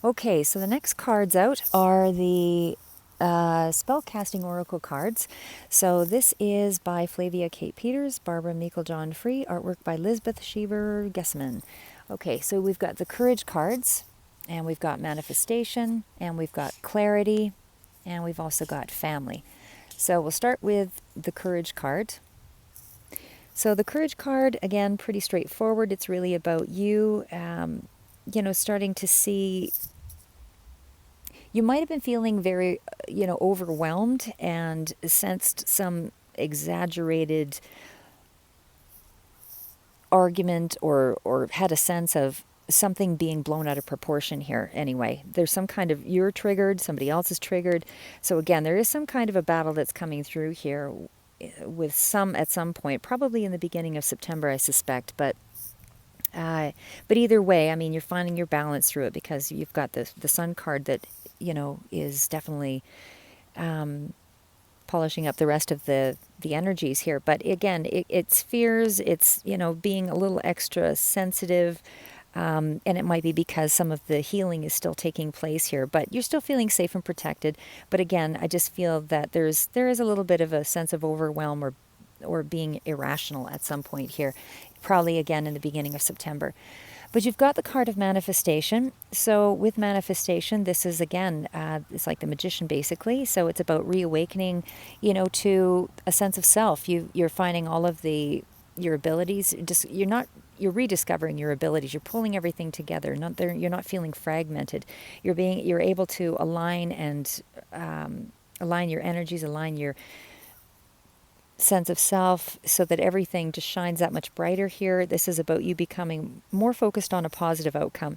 Okay, so the next cards out are the spellcasting oracle cards. So this is by Flavia Kate Peters, Barbara Meikle-John Free, artwork by Lisbeth Sheaver Gessman. Okay, so we've got the courage cards, and we've got manifestation, and we've got clarity, and we've also got family. So we'll start with the courage card. So the courage card, again, pretty straightforward. It's really about you, starting to see. You might have been feeling very, overwhelmed and sensed some exaggerated argument or had a sense of something being blown out of proportion here anyway. There's some kind of, you're triggered, somebody else is triggered. So again, there is some kind of a battle that's coming through here with at some point, probably in the beginning of September, I suspect, but either way, I mean, you're finding your balance through it because you've got the Sun card that, is definitely polishing up the rest of the energies here. But again, it's fears, it's, being a little extra sensitive. And it might be because some of the healing is still taking place here, but you're still feeling safe and protected. But again, I just feel that there is a little bit of a sense of overwhelm or being irrational at some point here, probably again in the beginning of September. But you've got the card of manifestation. So with manifestation, this is again, it's like the magician basically. So it's about reawakening, to a sense of self. You're finding all of your abilities. You're rediscovering your abilities. You're pulling everything together. You're not feeling fragmented. You're able to align and align your energies, align your sense of self so that everything just shines that much brighter here. This is about you becoming more focused on a positive outcome.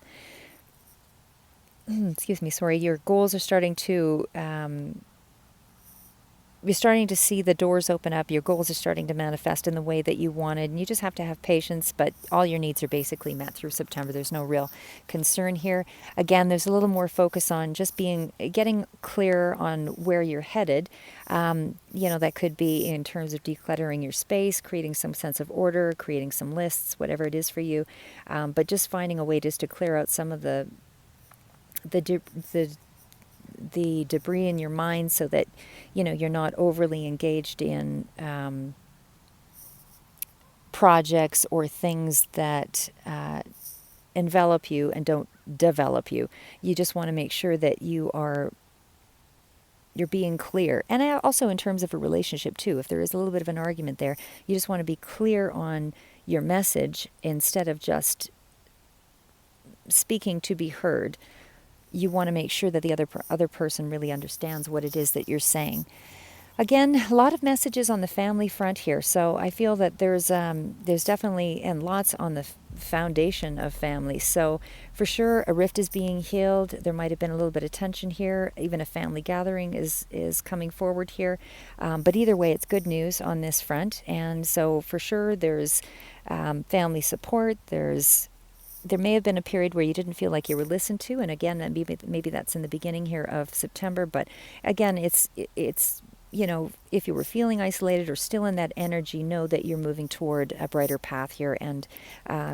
Excuse me, sorry. Your goals are starting to you're starting to see the doors open up. Your goals are starting to manifest in the way that you wanted. And you just have to have patience, but all your needs are basically met through September. There's no real concern here. Again, there's a little more focus on just getting clear on where you're headed. That could be in terms of decluttering your space, creating some sense of order, creating some lists, whatever it is for you. But just finding a way just to clear out some of the debris in your mind so that you're not overly engaged in projects or things that envelop you and don't develop you. You just want to make sure that you're being clear. And also in terms of a relationship too, if there is a little bit of an argument there, you just want to be clear on your message instead of just speaking to be heard. You want to make sure that the other person really understands what it is that you're saying. Again, a lot of messages on the family front here. So I feel that there's definitely, and lots on the foundation of family. So for sure, a rift is being healed. There might have been a little bit of tension here. Even a family gathering is coming forward here. But either way, it's good news on this front. And so for sure, there's family support. There may have been a period where you didn't feel like you were listened to, and again, maybe that's in the beginning here of September. But again, it's if you were feeling isolated or still in that energy, know that you're moving toward a brighter path here and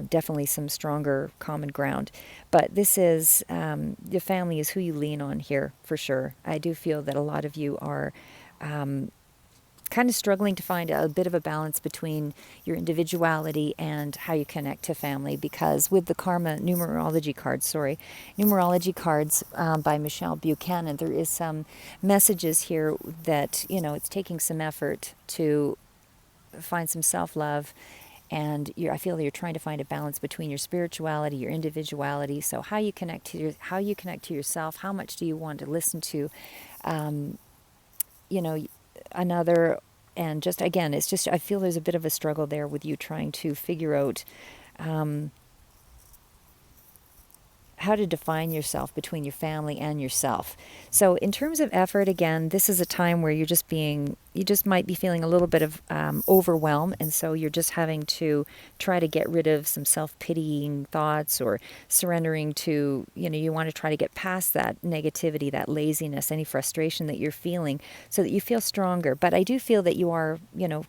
definitely some stronger common ground. But this is the family is who you lean on here for sure. I do feel that a lot of you are kind of struggling to find a bit of a balance between your individuality and how you connect to family, because with the karma numerology cards by Michelle Buchanan, there is some messages here that it's taking some effort to find some self-love, and I feel that you're trying to find a balance between your spirituality, your individuality. So how you connect to yourself, how much do you want to listen to another, and just again, it's just I feel there's a bit of a struggle there with you trying to figure out how to define yourself between your family and yourself. So in terms of effort, again, this is a time where you just might be feeling a little bit of overwhelm, and so you're just having to try to get rid of some self-pitying thoughts or surrendering to, you want to try to get past that negativity, that laziness, any frustration that you're feeling so that you feel stronger. But I do feel that you are,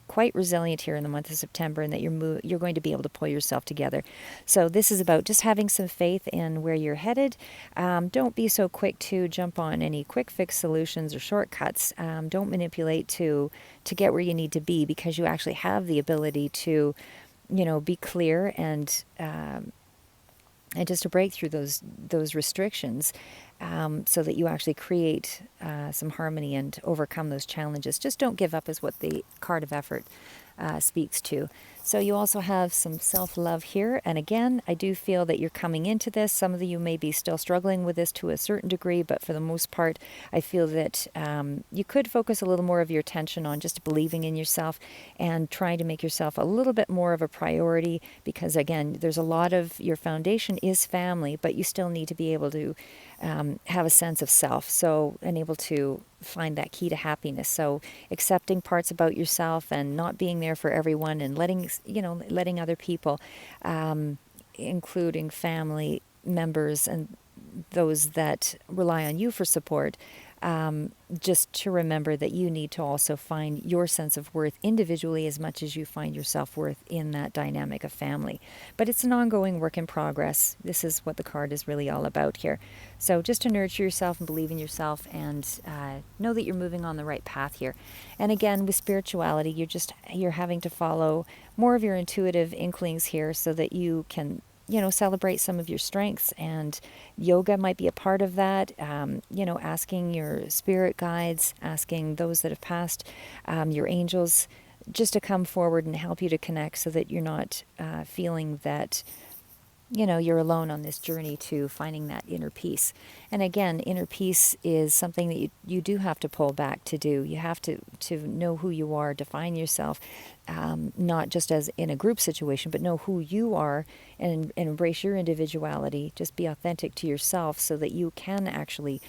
quite resilient here in the month of September, and that you're going to be able to pull yourself together. So this is about just having some faith in where you're headed. Don't be so quick to jump on any quick fix solutions or shortcuts. Don't manipulate to get where you need to be, because you actually have the ability to, be clear and just to break through those restrictions, so that you actually create some harmony and overcome those challenges. Just don't give up is what the card of effort speaks to. So you also have some self-love here. And again, I do feel that you're coming into this. Some of you may be still struggling with this to a certain degree, but for the most part, I feel that you could focus a little more of your attention on just believing in yourself and trying to make yourself a little bit more of a priority, because again, there's a lot of your foundation is family, but you still need to be able to have a sense of self, and able to find that key to happiness. So accepting parts about yourself and not being there for everyone, and letting other people, including family members and those that rely on you for support, just to remember that you need to also find your sense of worth individually as much as you find your self-worth in that dynamic of family. But it's an ongoing work in progress. This is what the card is really all about here. So just to nurture yourself and believe in yourself, and know that you're moving on the right path here. And again, with spirituality, you're having to follow more of your intuitive inklings here so that you can, celebrate some of your strengths, and yoga might be a part of that. Asking your spirit guides, asking those that have passed, your angels, just to come forward and help you to connect so that you're not feeling that you're alone on this journey to finding that inner peace. And again, inner peace is something that you do have to pull back to do. You have to know who you are, define yourself, not just as in a group situation, but know who you are, and embrace your individuality. Just be authentic to yourself so that you can actually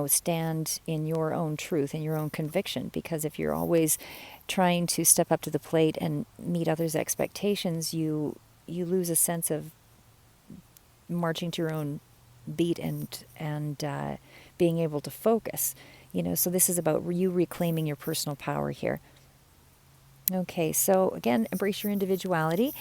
stand in your own truth and your own conviction. Because if you're always trying to step up to the plate and meet others' expectations, you lose a sense of marching to your own beat and being able to focus. So this is about you reclaiming your personal power here. Okay, so again, embrace your individuality.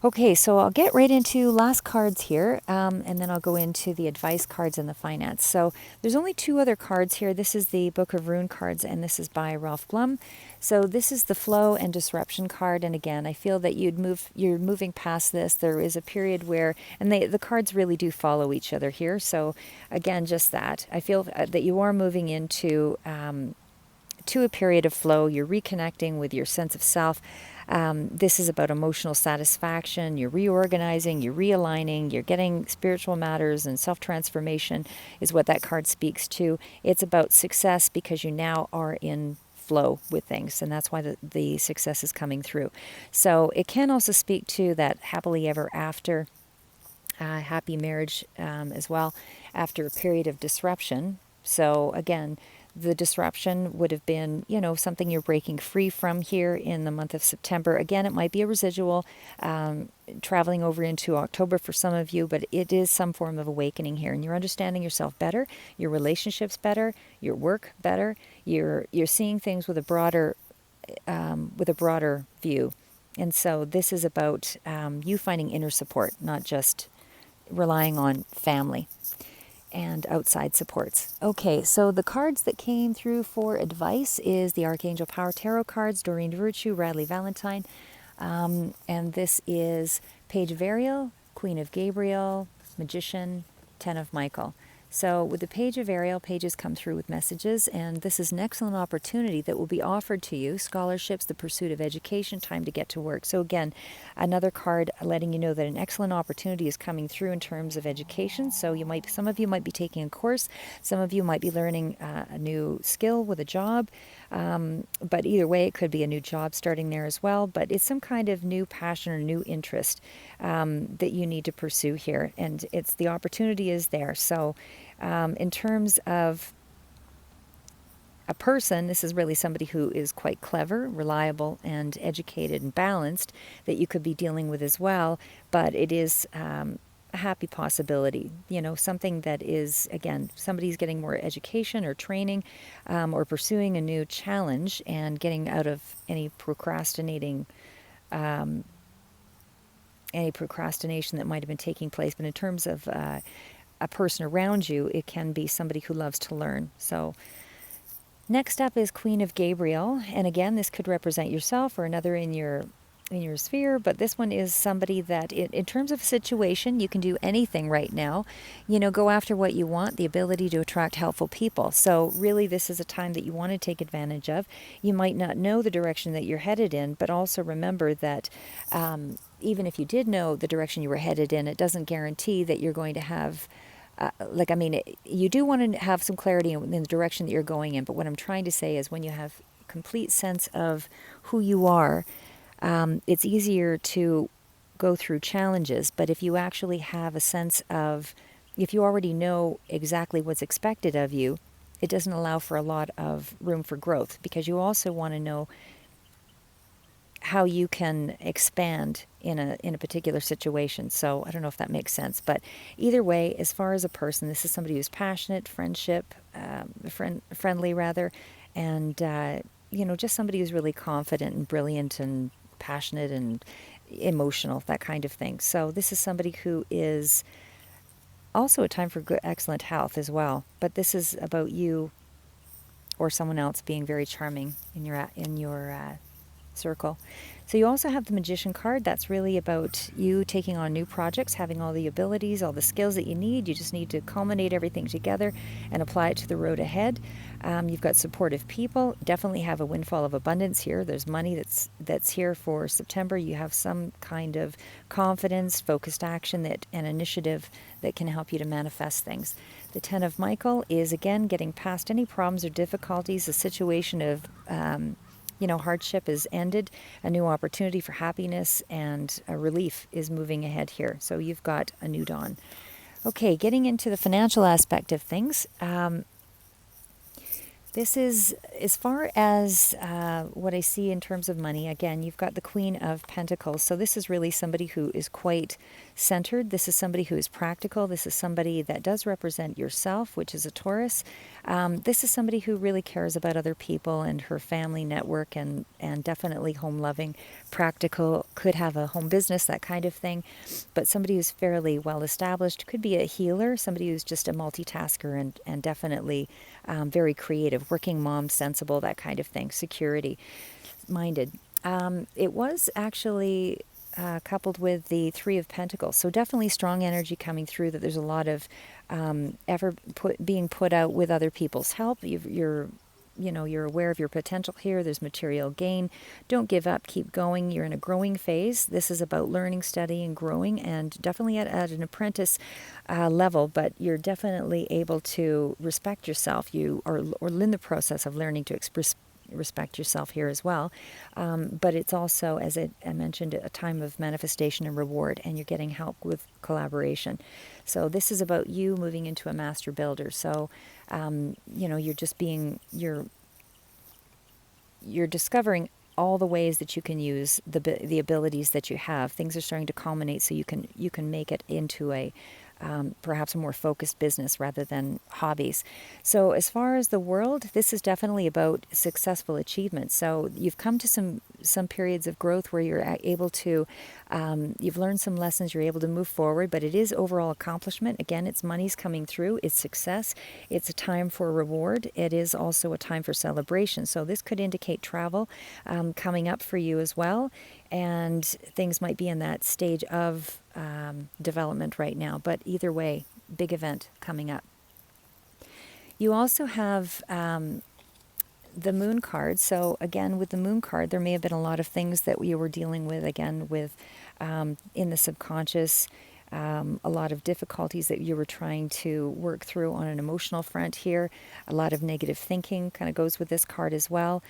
Okay, so I'll get right into last cards here, and then I'll go into the advice cards and the finance. So there's only two other cards here. This is the Book of Rune cards, and this is by Ralph Blum. So this is the flow and disruption card, and again, I feel that you're moving past this. There is a period where, and the cards really do follow each other here. So again, just that. I feel that you are moving into to a period of flow. You're reconnecting with your sense of self. This is about emotional satisfaction. You're reorganizing, you're realigning, you're getting spiritual matters, and self-transformation is what that card speaks to. It's about success because you now are in flow with things, and that's why the success is coming through. So it can also speak to that happily ever after, happy marriage as well, after a period of disruption. So again, the disruption would have been, something you're breaking free from here in the month of September. Again, it might be a residual traveling over into October for some of you, but it is some form of awakening here, and you're understanding yourself better, your relationships better, your work better. You're seeing things with a broader view, and so this is about you finding inner support, not just relying on family and outside supports. Okay, so the cards that came through for advice is the Archangel Power Tarot cards, Doreen Virtue, Radley Valentine, and this is Page of Ariel, Queen of Gabriel, Magician, Ten of Michael. So with the Page of Ariel, pages come through with messages, and this is an excellent opportunity that will be offered to you: scholarships, the pursuit of education, time to get to work. So again, another card letting you know that an excellent opportunity is coming through in terms of education. So some of you might be taking a course, some of you might be learning a new skill with a job, but either way, it could be a new job starting there as well. But it's some kind of new passion or new interest that you need to pursue here, and the opportunity is there. So in terms of a person, this is really somebody who is quite clever, reliable, and educated and balanced that you could be dealing with as well. But it is a happy possibility, something that is, again, somebody's getting more education or training, or pursuing a new challenge and getting out of any procrastination that might have been taking place. But in terms of a person around you, it can be somebody who loves to learn. So next up is Queen of Gabriel, and again, this could represent yourself or another in your sphere, but this one is somebody that in terms of situation, you can do anything right now. Go after what you want, the ability to attract helpful people. So really, this is a time that you want to take advantage of. You might not know the direction that you're headed in, but also remember that even if you did know the direction you were headed in, it doesn't guarantee that you're going to have you do want to have some clarity in the direction that you're going in. But what I'm trying to say is when you have complete sense of who you are, it's easier to go through challenges. But if you actually have a sense of, if you already know exactly what's expected of you, it doesn't allow for a lot of room for growth, because you also want to know how you can expand in a particular situation. So I don't know if that makes sense, but either way, as far as a person, this is somebody who's passionate, friendly rather, and just somebody who's really confident and brilliant and passionate and emotional, that kind of thing. So this is somebody who is also a time for good, excellent health as well. But this is about you or someone else being very charming in your circle. So you also have the Magician card. That's really about you taking on new projects, having all the abilities, all the skills that you need. You just need to culminate everything together and apply it to the road ahead. You've got supportive people. Definitely have a windfall of abundance here. There's money that's here for September. You have some kind of confidence, focused action and initiative that can help you to manifest things. The Ten of Michael is, again, getting past any problems or difficulties, a situation of hardship is ended, a new opportunity for happiness and a relief is moving ahead here. So you've got a new dawn. Okay, getting into the financial aspect of things. This is, as far as what I see in terms of money, again, you've got the Queen of Pentacles. So this is really somebody who is quite centered. This is somebody who is practical. This is somebody that does represent yourself, which is a Taurus. This is somebody who really cares about other people and her family network and definitely home-loving, practical, could have a home business, that kind of thing. But somebody who's fairly well-established, could be a healer, somebody who's just a multitasker and definitely very creative, working mom, sensible, that kind of thing, security minded. It was actually coupled with the Three of Pentacles, so definitely strong energy coming through, that there's a lot of effort being put out with other people's help. You're aware of your potential here. There's material gain. Don't give up. Keep going. You're in a growing phase. This is about learning, studying, growing, and definitely at an apprentice level, but you're definitely able to respect yourself. You are in the process of learning to respect yourself here as well. But it's also, as I mentioned, a time of manifestation and reward, and you're getting help with collaboration. So this is about you moving into a master builder. So, you're just you're discovering all the ways that you can use the abilities that you have. Things are starting to culminate, so you can make it into a perhaps a more focused business rather than hobbies. So as far as the world, this is definitely about successful achievement. So you've come to some periods of growth where you're able to, you've learned some lessons, you're able to move forward, but it is overall accomplishment. Again, it's money's coming through, it's success, it's a time for reward, it is also a time for celebration. So this could indicate travel coming up for you as well, and things might be in that stage of development right now, but either way, big event coming up. You also have the Moon card. So again, with the Moon card, there may have been a lot of things that you were dealing with, again, with in the subconscious, a lot of difficulties that you were trying to work through on an emotional front here. A lot of negative thinking kind of goes with this card as well.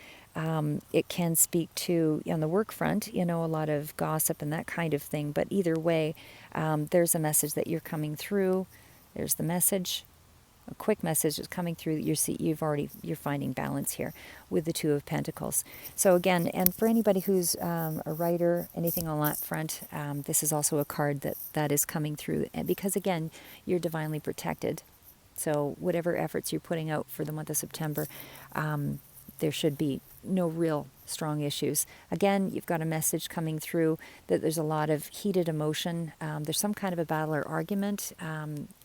It can speak to, on the work front, a lot of gossip and that kind of thing. But either way, there's a message that you're coming through. There's the message. A quick message is coming through that you're finding balance here with the Two of Pentacles. So again, and for anybody who's a writer, anything on that front, this is also a card that is coming through. And because again, you're divinely protected. So whatever efforts you're putting out for the month of September, there should be no real strong issues. Again, you've got a message coming through that there's a lot of heated emotion. There's some kind of a battle or argument,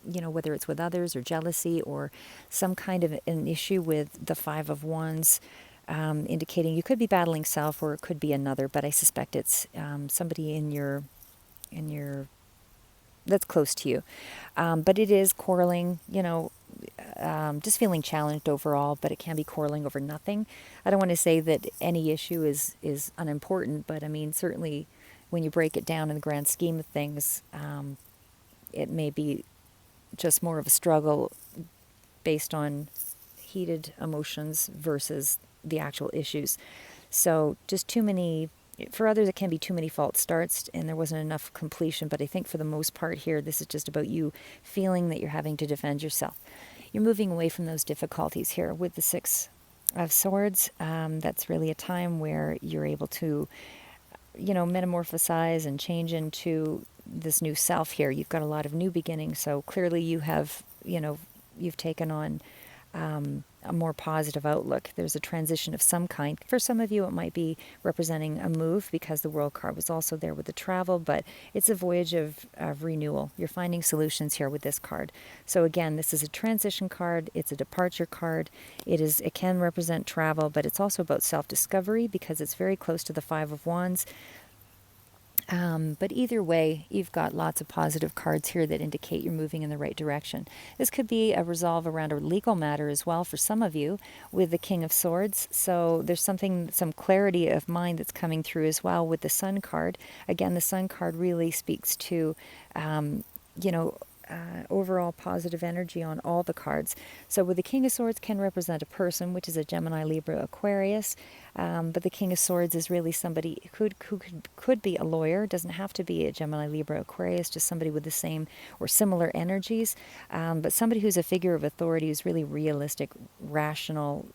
whether it's with others or jealousy or some kind of an issue with the Five of Wands, indicating you could be battling self or it could be another, but I suspect it's somebody in your that's close to you. But it is quarreling, just feeling challenged overall, but it can be quarreling over nothing. I don't want to say that any issue is unimportant, but I mean, certainly when you break it down in the grand scheme of things, it may be just more of a struggle based on heated emotions versus the actual issues. So just too many. For others, it can be too many false starts and there wasn't enough completion. But I think for the most part here, this is just about you feeling that you're having to defend yourself. You're moving away from those difficulties here with the Six of Swords. That's really a time where you're able to metamorphosize and change into this new self here. You've got a lot of new beginnings, so clearly you have, you've taken on a more positive outlook. There's a transition of some kind. For some of you, it might be representing a move because the World card was also there with the travel, but it's a voyage of renewal. You're finding solutions here with this card. So again, this is a transition card. It's a departure card. It can represent travel, but it's also about self-discovery because it's very close to the Five of Wands. But either way, you've got lots of positive cards here that indicate you're moving in the right direction. This could be a resolve around a legal matter as well for some of you with the King of Swords. So there's some clarity of mind that's coming through as well with the Sun card. Again, the Sun card really speaks to, you know, overall positive energy on all the cards. So with the King of Swords can represent a person, which is a Gemini, Libra, Aquarius. But the King of Swords is really somebody who could be a lawyer. Doesn't have to be a Gemini, Libra, Aquarius, just somebody with the same or similar energies. But somebody who's a figure of authority, who's really realistic, rational,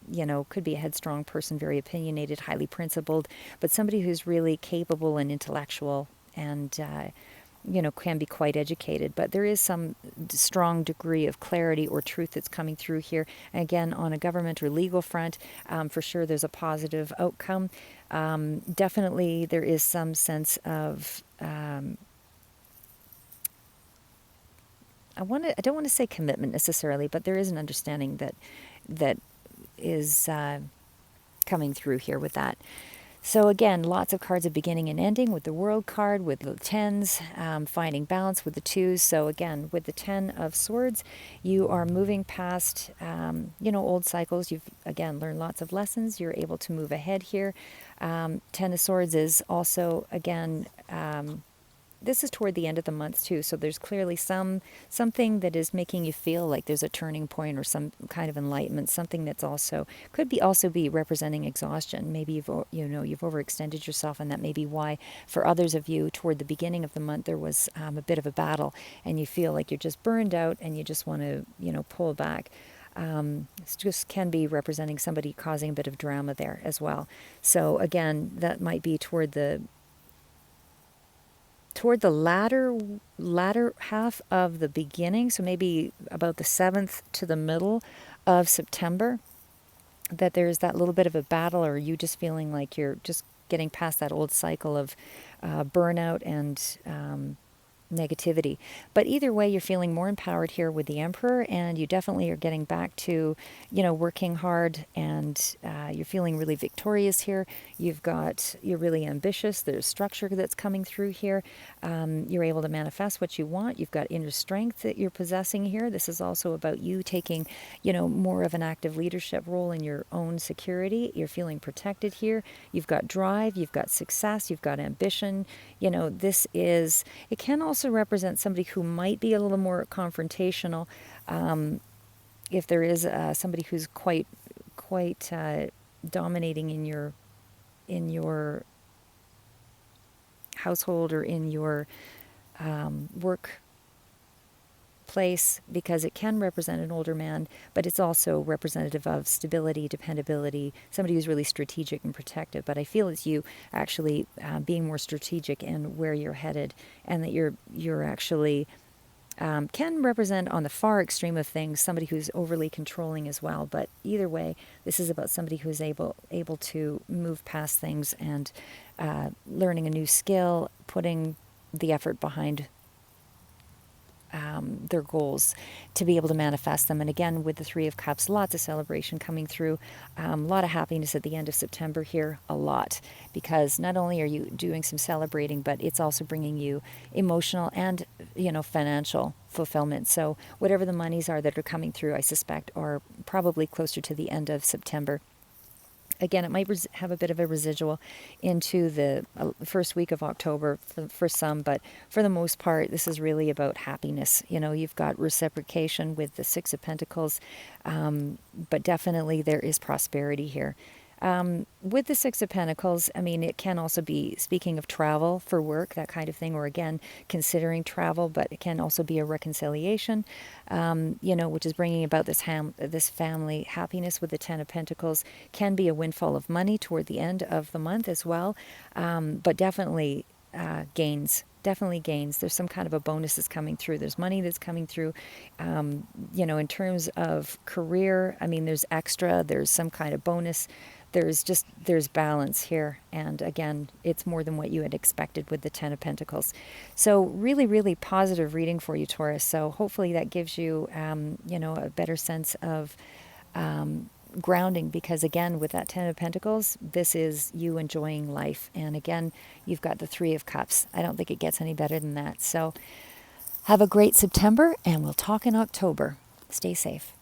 could be a headstrong person, very opinionated, highly principled, but somebody who's really capable and intellectual and can be quite educated, but there is some strong degree of clarity or truth that's coming through here. And again, on a government or legal front, for sure there's a positive outcome. Definitely there is some sense of, I don't want to say commitment necessarily, but there is an understanding that is coming through here with that. So again, lots of cards of beginning and ending with the World card, with the tens, finding balance with the twos. So again, with the Ten of Swords, you are moving past, old cycles. You've, again, learned lots of lessons. You're able to move ahead here. Ten of Swords is also, again, this is toward the end of the month too, so there's clearly something that is making you feel like there's a turning point or some kind of enlightenment. Something that's also could be representing exhaustion. Maybe you've overextended yourself, and that may be why for others of you toward the beginning of the month there was a bit of a battle, and you feel like you're just burned out and you just want to pull back. It just can be representing somebody causing a bit of drama there as well. So again, that might be toward the latter half of the beginning, so maybe about the 7th to the middle of September, that there's that little bit of a battle, or you just feeling like you're just getting past that old cycle of burnout and negativity. But either way, you're feeling more empowered here with the Emperor, and you definitely are getting back to, working hard, and you're feeling really victorious here. You're really ambitious. There's structure that's coming through here. You're able to manifest what you want. You've got inner strength that you're possessing here. This is also about you taking, more of an active leadership role in your own security. You're feeling protected here. You've got drive. You've got success. You've got ambition. It can also represent somebody who might be a little more confrontational. If there is somebody who's quite dominating in your household or in your work place, because it can represent an older man, but it's also representative of stability, dependability, somebody who's really strategic and protective. But I feel it's you actually being more strategic in where you're headed, and that you're actually can represent on the far extreme of things somebody who's overly controlling as well. But either way, this is about somebody who's able to move past things and learning a new skill, putting the effort behind their goals to be able to manifest them. And again, with the Three of Cups, lots of celebration coming through, a lot of happiness at the end of September here, a lot, because not only are you doing some celebrating, but it's also bringing you emotional and, financial fulfillment. So whatever the monies are that are coming through, I suspect, are probably closer to the end of September. Again, it might have a bit of a residual into the first week of October for some, but for the most part, this is really about happiness. You've got reciprocation with the Six of Pentacles, but definitely there is prosperity here. With the Six of Pentacles, I mean, it can also be speaking of travel for work, that kind of thing, or again, considering travel, but it can also be a reconciliation, which is bringing about this family happiness with the Ten of Pentacles. Can be a windfall of money toward the end of the month as well, but definitely gains. Definitely gains. There's some kind of a bonus that's coming through. There's money that's coming through. In terms of career, I mean, there's extra. There's some kind of bonus. There's balance here, and again, it's more than what you had expected with the Ten of Pentacles. So really, really positive reading for you, Taurus. So hopefully that gives you a better sense of grounding, because again, with that Ten of Pentacles, this is you enjoying life, and again, you've got the Three of Cups. I don't think it gets any better than that. So have a great September, and we'll talk in October. Stay safe.